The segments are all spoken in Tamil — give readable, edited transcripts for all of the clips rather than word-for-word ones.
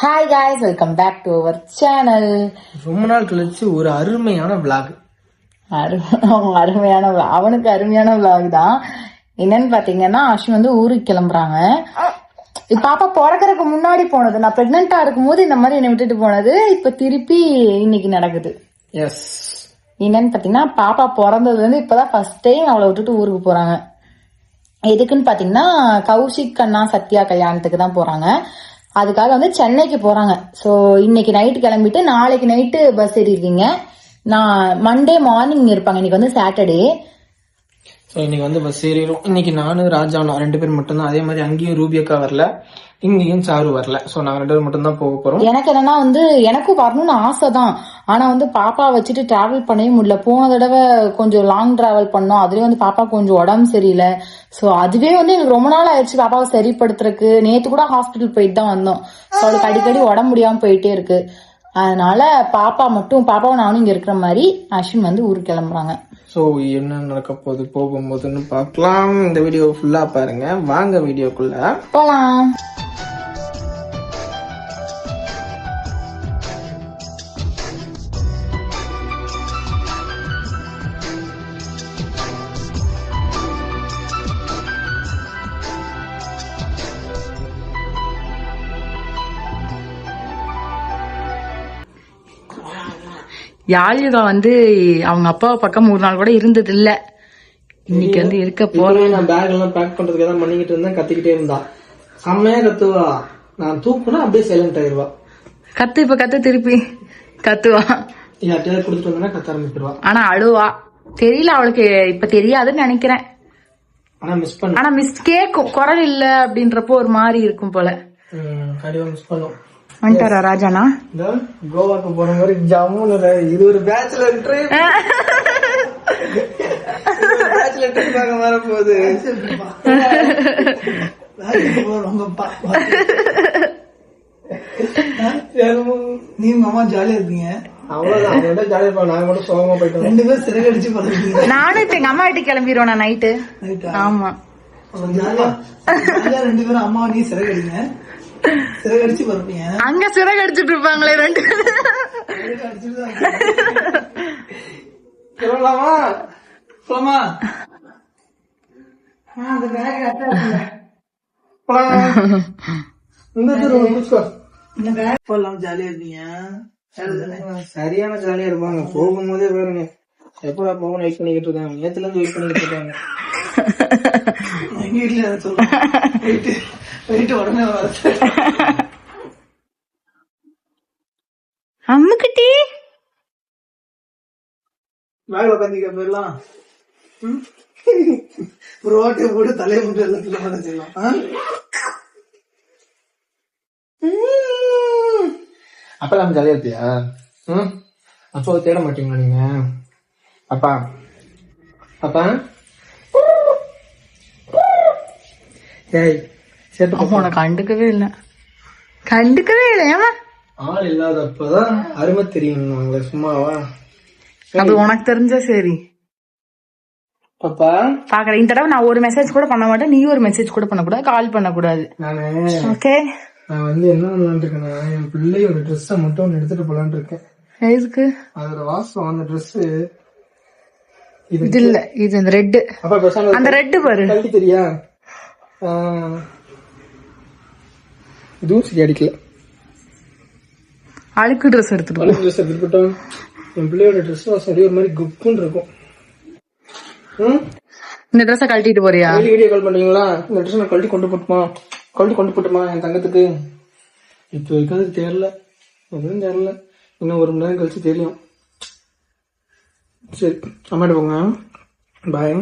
Hi guys, welcome back to our channel. ரொம்ப நாள் கழிச்சு ஒரு அருமையான விளாக். அருமையான அவனுக்கு அருமையான விளாக் தான். என்னன்னு பாத்தீங்கன்னா, அஸ்வின் வந்து ஊருக்கு கிளம்புறாங்க. பாப்பா பிறக்கறதுக்கு முன்னாடி போனது, நான் பிரெக்னெண்டா இருக்கும் போது இந்த மாதிரி என்னை விட்டுட்டு போனது, இப்ப திருப்பி இன்னைக்கு நடக்குது. எஸ், என்னன்னு பாத்தீங்கன்னா, பாப்பா பிறந்ததுல இருந்து இப்பதான் ஃபர்ஸ்ட் டைம் அவளை விட்டுட்டு ஊருக்கு போறாங்க. எதுக்குன்னு பாத்தீங்கன்னா, கௌஷிக் அண்ணா சத்யா கல்யாணத்துக்கு தான் போறாங்க. அதுக்காக வந்து சென்னைக்கு போறாங்க. ஸோ இன்னைக்கு நைட்டு கிளம்பிட்டு நாளைக்கு நைட்டு பஸ் ஏறி இருக்கீங்க. நான் மண்டே மார்னிங் இருப்பாங்க. இன்னைக்கு வந்து சாட்டர்டே. ஸோ இன்னைக்கு வந்து பஸ் ஏறிடும். இன்னைக்கு நானும் ராஜானும் 2 பேர் மட்டும்தான். அதே மாதிரி அங்கேயும் ரூபியக்கா வரல, இங்கேயும் சாரு வரல. ஸோ நாங்கள் 2 பேர் மட்டும் தான் போக போறோம். எனக்கு என்னன்னா வந்து எனக்கும் வரணும்னு ஆசை தான். ஆனா வந்து பாப்பா வச்சுட்டு டிராவல் பண்ணவே முடியல. போன தடவை கொஞ்சம் லாங் டிராவல் பண்ணோம். அதுலயே வந்து பாப்பா கொஞ்சம் உடம்பு சரியில்லை. ஸோ அதுவே வந்து எனக்கு ரொம்ப நாள் ஆயிடுச்சு பாப்பாவை சரிப்படுத்துறதுக்கு. நேத்து கூட ஹாஸ்பிட்டல் போயிட்டு தான் வந்தோம். ஸோ அவளுக்கு அடிக்கடி உடம்பு முடியாம போயிட்டே இருக்கு. அதனால பாப்பாவும் நானும் இங்க இருக்கிற மாதிரி அஸ்வின் வந்து ஊருக்கு கிளம்புறாங்க. ஸோ என்ன நடக்க போகுது போகும்போதுன்னு பார்க்கலாம். இந்த வீடியோ ஃபுல்லா பாருங்க. வாங்க வீடியோக்குள்ள போலாம். யாழிகா வந்து அவங்க அப்பா பக்கம் 3 நாள் கூட இருந்தது இல்ல. இன்னைக்கு வந்து இருக்க போறேன். நான் பேக் எல்லாம் பேக் பண்றதுக்கு தான் பண்ணிக்கிட்டு இருந்தேன். கத்திக்கிட்டே இருந்தா, செம்மையா கத்துவா. நான் தூக்குனா அப்படியே சைலண்ட் ஆயிருவா. இப்ப திருப்பி கத்துவா. யார்கிட்டயாவது கொடுத்துட்டு வந்தா கத்த ஆரம்பிச்சிருவா. ஆனா அழுவா. தெரியல, அவளுக்கு இப்ப தெரியாதுன்னு நினைக்கிறேன். ஆனா மிஸ் கேக்கும். குரல் இல்ல அப்படின்றப்போ ஒரு மாதிரி இருக்கும் போல. கண்டிப்பா மிஸ் பண்ணும். வந்துட்டாரா ராஜானா? கோவாக்கு போற மாதிரி ஜம்முன்னு இது ஒரு பேச்சுலர் ட்ரிப். பேச்சுலர் ட்ரிப் வர போகுது. நீ மாமா ஜாலியா இருக்கீங்க. அவ்வளவுதான், ஜாலியா இருப்போம். நாங்க மட்டும் சோகமா போயிட்டோம். 2 பேரும் சிறகடிச்சு பறக்கீங்க. நானும் இப்ப எங்க அம்மா வீட்டுக்கு கிளம்பிடுவோம். நான் நைட்டு. ஆமா, ஜாலியா 2 பேரும் அம்மா நீ சிறகடிங்க. சிறகடிச்சு பறப்பீங்க. அங்க சிறகடிச்சிட்டு இருப்பாங்களே 2 சொல்லலாமா? போலாமா? ஜாலியா இருப்பீங்க. சரியான ஜாலியா இருப்பாங்க. போகும்போதே பாருங்க, எப்படா போகணும் வெயிட் பண்ணிக்கிட்டு இருக்காங்க. நேத்துல இருந்து வெயிட் பண்ணிக்கிட்டு இருக்காங்க. எங்க வீட்டுல சொல்லுங்க உடனே அம்முக்குட்டி பேக்ல உட்காந்துக்க போயிடலாம். ஒரு ஓட்டை போட்டு தலையை போட்டு எல்லாத்துல செய்யலாம். அப்பெல்லாம் ஜாலியா இருப்பியா? அப்பா தேட மாட்டீங்களா நீங்க? அப்பா அப்பா ஏய் உனக்கு கண்டுக்கவே இல்லை. ஏமா ஆள் இல்லாதப்பதான் அருமை தெரியும். சும்மாவா? அது உனக்கு தெரிஞ்சா சரி. பாப்பா பாக்குறேன். இந்த தடவை நான் ஒரு மெசேஜ் கூட பண்ண மாட்டேன். நீ ஒரு மெசேஜ் கூட பண்ணக்கூடாது, கால் பண்ணக்கூடாது. ஓகே? நான் வந்து என்ன பண்ணலான் இருக்கேன்னா, என் பிள்ளையோட ட்ரெஸ்ஸ மட்டும் ஒன்னு எடுத்துட்டு போலான் இருக்கேன். எதுக்கு? அதோட வாசம், அந்த ட்ரெஸ் இது இல்ல, இது இந்த ரெட். அந்த ரெட் பாரு. கல்வி தெரியா? இதுவும் சரி அடிக்கல. அழுக்கு ட்ரெஸ் எடுத்துட்டோம். என் பிள்ளையோட ட்ரெஸ் வாசம் ஒரு மாதிரி குப்புன்னு இருக்கும். இந்த ட்ரெஸ் கழட்டிட்டு போறியா? வீடியோ கால் பண்றீங்களா? இந்த ட்ரெஸ் நான் கழட்டி கொண்டு போட்டுமா என் தங்கத்துக்கு? இப்ப இருக்கிறதுக்கு தெரியல, எதுவும் தெரியல. இன்னும் 1 மணி நேரம் கழிச்சு தெரியும். சரி, அம்மாட்ட போங்க. பாய்,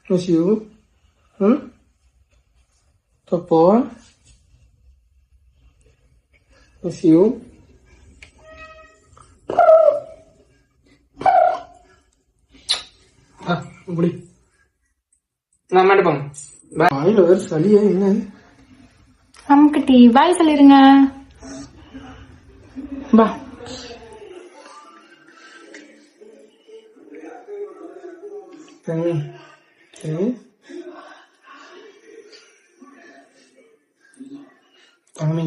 மிஸ் யூ. தப்போ மிஸ் யூ. இப்படி நான் அம்மாட்ட போங்க. வாயில வேற சளியா என்ன? அம்முக்குட்டி பாய் சொல்லிருங்க. பா தங்கமி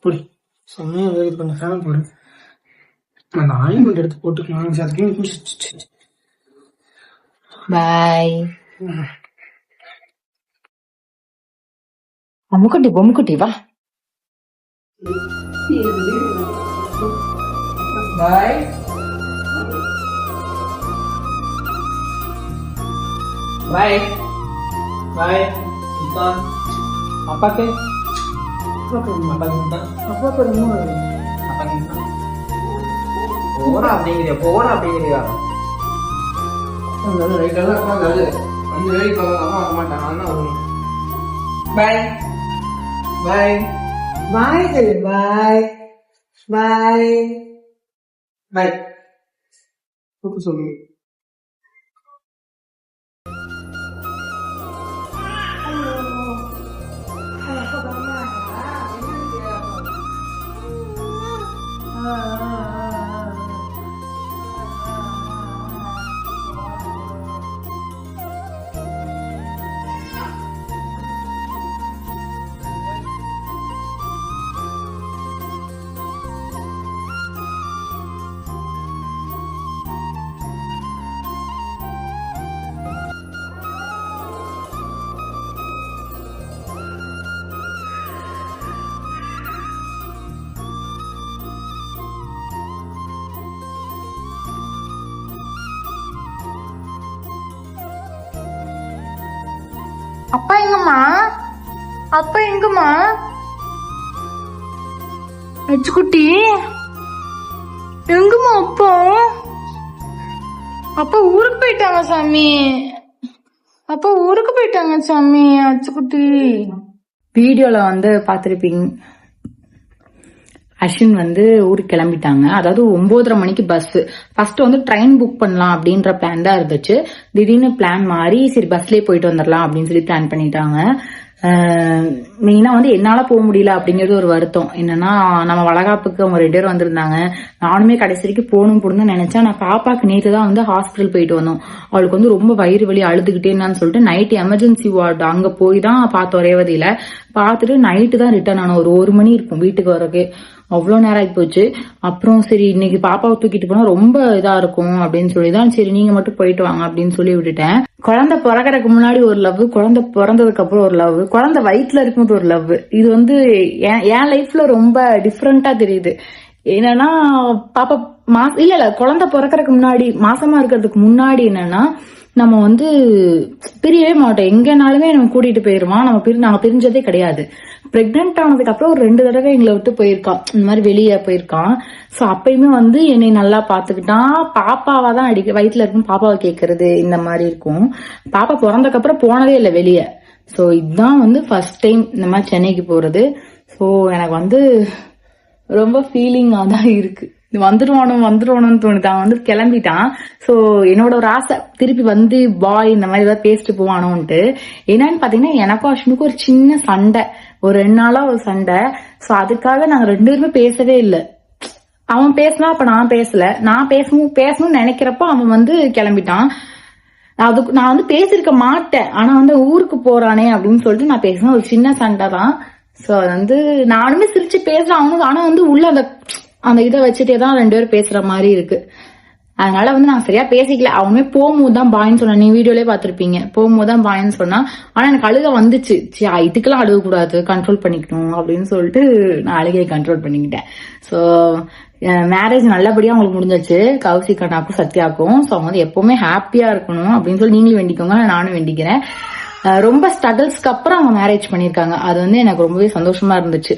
புடி செம்மையா வேகுது பண்ண ஃபேன் போடு. அந்த ஆயில் கொஞ்சம் எடுத்து போட்டுக்கலாம். அதுக்கு பாய். அம்முக்குட்டி பொம்முக்குட்டி வா. பாய். பாய் பாய். அப்பா கே அப்பா போனா அப்படிங்கிறியா போனா அப்படிங்கிறியா ரைட்டெல்லாம் உட்காந்து அந்த வேலை பார்க்காம வர மாட்டான். நான் தான் வரணும். பாய் பாய் பாய் சொல்லு. பாய் பாய் பாய் கூப்பிட்டு சொல்லு. அப்பா எங்கம்மா? அப்பா எங்கம்மா? அச்சுக்குட்டி எங்கம்மா அப்பா? அப்பா ஊருக்கு போயிட்டாங்க சாமி. அப்பா ஊருக்கு போயிட்டாங்க சாமி. அச்சுக்குட்டி வீடியோல வந்து பாத்திருப்பீங்க. அஸ்வின் வந்து ஊருக்கு கிளம்பிட்டாங்க. அதாவது 9:30 மணிக்கு பஸ். ஃபர்ஸ்ட் வந்து ட்ரெயின் புக் பண்ணலாம் அப்படின்ற பிளான் தான் இருந்துச்சு. திடீர்னு பிளான் மாறி சரி பஸ்லயே போயிட்டு வந்துடலாம் அப்படின்னு சொல்லி பிளான் பண்ணிட்டாங்க. மெயினா வந்து என்னால போக முடியல அப்படிங்கிறது ஒரு வருத்தம். என்னன்னா நம்ம வளகாப்புக்கு அவங்க 2 பேரும் வந்திருந்தாங்க. நானுமே கடைசி வரைக்கும் போகணும்னு நினைச்சேன். நான் பாப்பாக்கு நேற்று தான் வந்து ஹாஸ்பிட்டல் போயிட்டு வந்தோம். அவளுக்கு வந்து ரொம்ப வயிறு வலி அழுதுகிட்டே இருந்தான்னு சொல்லிட்டு நைட் எமர்ஜென்சி வார்டு அங்க போய் தான் பார்த்தோம். ரேவதியில பார்த்துட்டு நைட்டு தான் ரிட்டர்ன் ஆனோம். ஒரு 1 மணி இருக்கும் வீட்டுக்கு வரக்கு. அவ்வளோ நேரம் ஆகி போச்சு. அப்புறம் சரி இன்னைக்கு பாப்பாவை தூக்கிட்டு போனா ரொம்ப இதா இருக்கும் அப்படின்னு சொல்லிதான் சரி நீங்க மட்டும் போயிட்டு வாங்க அப்படின்னு சொல்லி விட்டுட்டேன். குழந்தை பிறக்கறதுக்கு முன்னாடி ஒரு லவ், குழந்தை பிறந்ததுக்கு அப்புறம் ஒரு லவ், குழந்தை வயிற்றுல இருக்கும்போது ஒரு லவ். இது வந்து என் லைஃப்ல ரொம்ப டிஃப்ரெண்டா தெரியுது. என்னன்னா பாப்பா இல்ல குழந்தை பிறக்கறதுக்கு முன்னாடி மாசமா இருக்கிறதுக்கு முன்னாடி என்னன்னா நம்ம வந்து பிரியவே மாட்டோம். எங்கனாலுமே நம்ம கூட்டிட்டு போயிருவான். நாங்க பிரிஞ்சதே கிடையாது. பிரெக்னென்ட் ஆனதுக்கு அப்புறம் ஒரு 2 தடவை எங்களை விட்டு போயிருக்கான். இந்த மாதிரி வெளியே போயிருக்கான். சோ அப்பயுமே வந்து என்னை நல்லா பாத்துக்கிட்டான். பாப்பாவா தான் வயிற்றுல இருக்கும் பாப்பாவை கேட்கறது இந்த மாதிரி இருக்கும். பாப்பா பிறந்ததுக்கு அப்புறம் போனதே இல்லை வெளியே. சோ இதுதான் வந்து ஃபர்ஸ்ட் டைம் இந்த மாதிரி சென்னைக்கு போறது. சோ எனக்கு வந்து ரொம்ப ஃபீலிங்கா தான் இருக்கு. வந்துருவானு தோணுது. அவன் வந்து கிளம்பிட்டான். சோ என்னோட ஒரு ஆசை திருப்பி வந்து பாய் இந்த மாதிரி ஏதாவது பேசிட்டு போவானோன்ட்டு. என்னன்னு பாத்தீங்கன்னா எனக்கும் அஸ்வினுக்கும் ஒரு சின்ன சண்டை, ஒரு 2 நாளா ஒரு சண்டை. சோ அதுக்காக நாங்க 2 பேருமே பேசவே இல்லை. அவன் பேசினா அப்ப நான் பேசல. நான் பேசணும்னு நினைக்கிறப்போ அவன் வந்து கிளம்பிட்டான். அதுக்கு நான் வந்து பேசிருக்க மாட்டேன். ஆனா வந்து ஊருக்கு போறானே அப்படின்னு சொல்லிட்டு நான் பேசினேன். ஒரு சின்ன சண்டை தான். சோ அது வந்து நானுமே சிரிச்சு பேசுறேன் அவனுக்கு. ஆனா வந்து உள்ள அந்த இதை வச்சுட்டே தான் 2 பேரும் பேசுற மாதிரி இருக்கு. அதனால வந்து நான் சரியா பேசிக்கல. அவனுமே போகும்போது தான் பாயின்னு சொன்னான். நீ வீடியோலயே பாத்திருப்பீங்க. போகும்போது தான் பாயின்னு சொன்னா. ஆனா எனக்கு அழுக வந்துச்சு. இதுக்கெல்லாம் அழுக கூடாது, கண்ட்ரோல் பண்ணிக்கணும் அப்படின்னு சொல்லிட்டு நான் அழுகையை கண்ட்ரோல் பண்ணிக்கிட்டேன். சோ மேரேஜ் நல்லபடியா அவங்களுக்கு முடிஞ்சிச்சு. கௌசிக் அண்ணாக்கும் சத்யாக்கும். சோ அவங்க வந்து எப்பவுமே ஹாப்பியா இருக்கணும் அப்படின்னு சொல்லி நீங்களும் வேண்டிக்கோங்க, நானும் வேண்டிக்கிறேன். ரொம்ப ஸ்ட்ரகிள்ஸ்க்கு அப்புறம் அவங்க மேரேஜ் பண்ணிருக்காங்க. அது வந்து எனக்கு ரொம்பவே சந்தோஷமா இருந்துச்சு.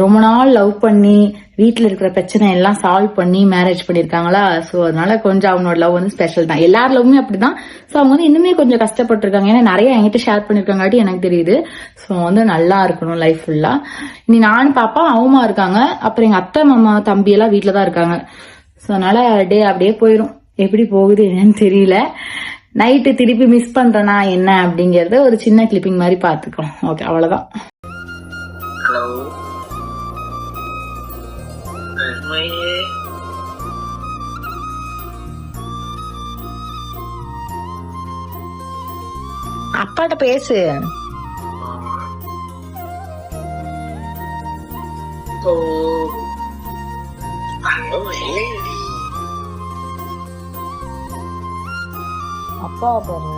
ரொம்ப நாள் லவ் பண்ணி வீட்டுல இருக்கிற பிரச்சனை எல்லாம் சால்வ் பண்ணி மேரேஜ் பண்ணிருக்காங்களா. சோ அதனால கொஞ்சம் அவனோட லவ் வந்து ஸ்பெஷல் தான். எல்லார் லவ்வுமே அப்படிதான். சோ அவங்க வந்து இன்னுமே கொஞ்சம் கஷ்டப்பட்டு இருக்காங்க. ஏன்னா நிறைய என்கிட்ட ஷேர் பண்ணிருக்காங்காட்டி எனக்கு தெரியுது. சோ வந்து நல்லா இருக்கணும் லைஃப் ஃபுல்லா. இனி நானும் பாப்பா அவமா இருக்காங்க. அப்புறம் எங்க அத்தை மாமா தம்பி எல்லாம் வீட்டுலதான் இருக்காங்க. சோ அதனால டே அப்படியே போயிடும். எப்படி போகுது என்னன்னு தெரியல. நைட்டு திருப்பி மிஸ் பண்றேனா என்ன அப்படிங்கறத ஒரு சின்ன கிளிப்பிங் மாதிரி பாத்துக்கோம். ஓகே அவ்வளவுதான். ஹலோ அப்பாட்ட பேசு. அப்பா பாரு.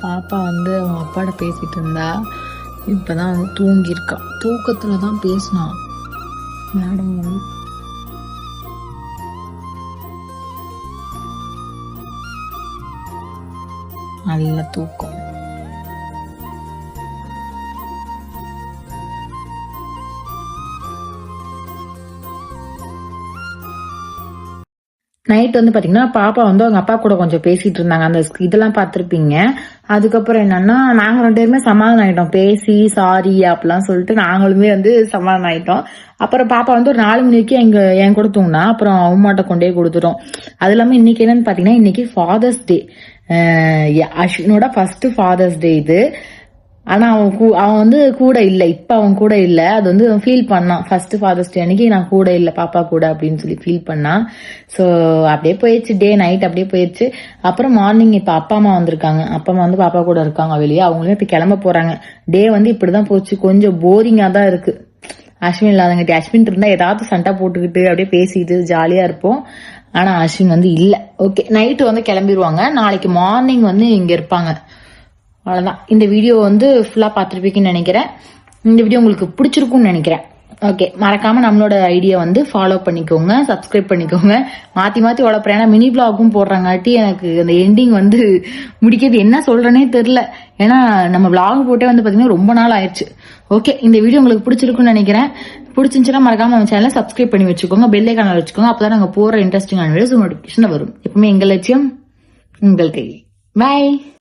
பாப்பா வந்து அவங்க அப்பாட்ட பேசிட்டு இருந்தா. இப்பதான் வந்து தூங்கியிருக்கா. தூக்கத்துல தான் பேசினான். மேடம் வந்து நல்ல தூக்கம். நைட் வந்து பாத்தீங்கன்னா பாப்பா வந்து அவங்க அப்பா கூட கொஞ்சம் பேசிட்டு இருந்தாங்க. அந்த இதெல்லாம் பார்த்திருப்பீங்க. அதுக்கப்புறம் என்னன்னா நாங்க 2 பேருமே சமாதானம் ஆயிட்டோம். பேசி சாரி அப்படிலாம் சொல்லிட்டு நாங்களுமே வந்து சமாதானம் ஆயிட்டோம். அப்புறம் பாப்பா வந்து ஒரு 4 மணிக்கு என் கூட தூங்கினா. அப்புறம் அம்மாட்ட கொண்டே கொடுத்துட்டோம். அது இல்லாம இன்னைக்கு என்னன்னு பாத்தீங்கன்னா இன்னைக்கு ஃபாதர்ஸ் டே. அஸ்வினோட ஃபர்ஸ்ட் ஃபாதர்ஸ் டே இது. ஆனா அவன் வந்து கூட இல்ல. இப்ப அவன் கூட இல்ல. அது வந்து ஃபீல் பண்ணான். ஃபர்ஸ்ட் ஃபாதர்ஸ் டே அன்னைக்கு நான் கூட இல்ல பாப்பா கூட அப்படின்னு சொல்லி ஃபீல் பண்ணான். சோ அப்படியே போயிடுச்சு. டே நைட் அப்படியே போயிடுச்சு. அப்புறம் மார்னிங் இப்ப அப்பா அம்மா வந்திருக்காங்க. அப்பா அம்மா வந்து பாப்பா கூட இருக்காங்க வெளியே. அவங்களுமே இப்ப கிளம்ப போறாங்க. டே வந்து இப்படிதான் போச்சு. கொஞ்சம் போரிங்கா தான் இருக்கு. அஸ்வின் இல்லாதங்கிட்ட. அஸ்வின் இருந்தா ஏதாவது சண்டை போட்டுக்கிட்டு அப்படியே பேசிட்டு ஜாலியா இருப்போம். ஆனா அஸ்வின் வந்து இல்ல. ஓகே, நைட்டு வந்து கிளம்பிடுவாங்க. நாளைக்கு மார்னிங் வந்து இங்க இருப்பாங்க. அவ்வளவுதான். இந்த வீடியோ வந்து ஃபுல்லா பார்த்துருப்பீங்கன்னு நினைக்கிறேன். இந்த வீடியோ உங்களுக்கு பிடிச்சிருக்கும்னு நினைக்கிறேன். ஓகே, மறக்காம நம்மளோட ஐடியா வந்து ஃபாலோ பண்ணிக்கோங்க, சப்ஸ்கிரைப் பண்ணிக்கோங்க. மாத்தி மாத்தி உழப்புறேன். ஏன்னா மினி பிளாகும் போடுறாங்காட்டி எனக்கு அந்த எண்டிங் வந்து முடிக்கிறது என்ன சொல்றேனே தெரியல. ஏன்னா நம்ம விளாக் போட்டே வந்து பாத்தீங்கன்னா ரொம்ப நாள் ஆயிடுச்சு. ஓகே, இந்த வீடியோ உங்களுக்கு பிடிச்சிருக்கும்னு நினைக்கிறேன். பிடிச்சிருந்துச்சுன்னா மறக்காம நம்ம சேனலை சப்ஸ்கிரைப் பண்ணி வச்சுக்கோங்க, பெல் ஐகான் வச்சுக்கோங்க. அப்பதான் நாங்க போற இன்ட்ரெஸ்டிங்கான வீடியோஸ் நோட்டிபிகேஷன் வரும். எப்பவுமே எங்கள் லட்சியம் உங்கள் கையில். பை.